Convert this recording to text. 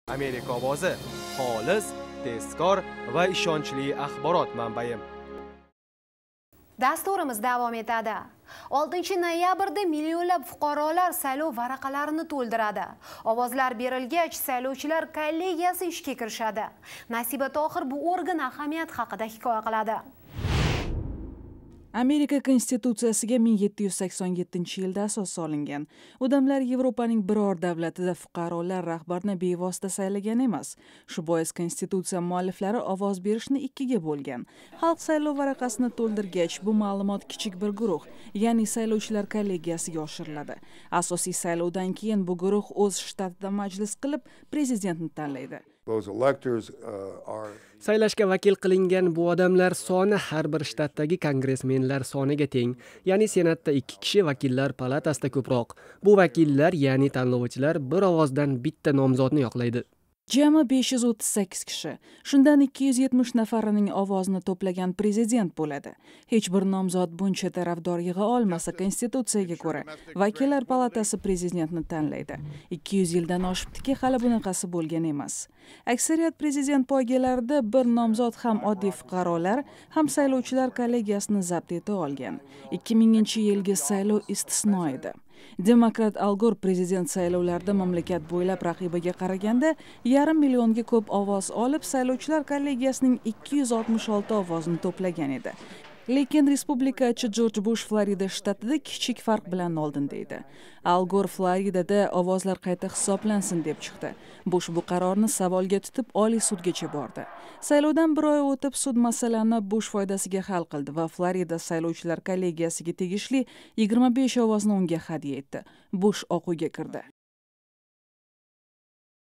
Amerika ovozi xolis, tezkor va ishonchli axborot manbai. Dasturimiz davom etadi. 6 noyabrda millionlab fuqarolar saylov varaqalarini to'ldiradi. Ovozlar berilgach, saylovchilar kollegiyasi ishga kirishadi. Nasiba Tohir bu organ ahamiyati haqida hikoya qiladi. Amerika konstitutsiyasiga 1787-yilda asos solingan. Odamlar Yevropaning biror davlatida fuqarolar rahbarni bevosita saylagan emas. Shu bois konstitutsiya mualliflari ovoz berishni ikkiga bo'lgan. Xalq saylov varaqasini to'ldirgach, bu ma'lumot kichik bir guruh, ya'ni saylovchilar kollegiyasiga oshiriladi. Asosiy saylovdan keyin bu guruh o'z shtatida majlis qilib, prezidentni tanlaydi. Saylashga vakil qilingan bu odamlar soni har bir shtatdagi kongressmenlar soniga teng, ya'ni senatda 2 kishi, vakillar palatasida ko'proq. Bu vakillar, ya'ni tanlovchilar bir ovozdan bitta nomzodni yoqlaydi. Jami 538 kishi. Shundan 270 nafarining ovozini to'plagan prezident bo'ladi. Hech bir nomzod buncha tarafdor yig'a olmasa, konstitutsiyaga ko'ra vakillar palatasi prezidentni tanlaydi. 200 yildan oshibdiki, hali bunaqasi bo'lgan emas. Aksariyat prezident poygalarida bir nomzod ham oddiy fuqarolar, ham saylovchilar kollegiyasini zabt eta olgan. 2000-yilgi saylov istisno edi. Demokrat Al Gor prezident saylovlarida mamlakat bo'ylab raqibiga qaraganda 1,5 millionga ko'p ovoz olib, saylovchilar kollegiyasining 266 ovozini to'plagan edi. Lekin respublikachi Jorj Bush Florida shtatida kichik farq bilan oldinda edi. Al Gor Floridada ovozlar qayta hisoblansin deb chiqdi. Bush bu qarorni savolga tutib Oliy sudgacha bordi. Saylovdan bir oy o'tib sud masalani Bush foydasiga hal qildi va Florida saylovchilar kollegiyasiga tegishli 25 ovozni unga hadya etdi. Bush Oq uyga kirdi.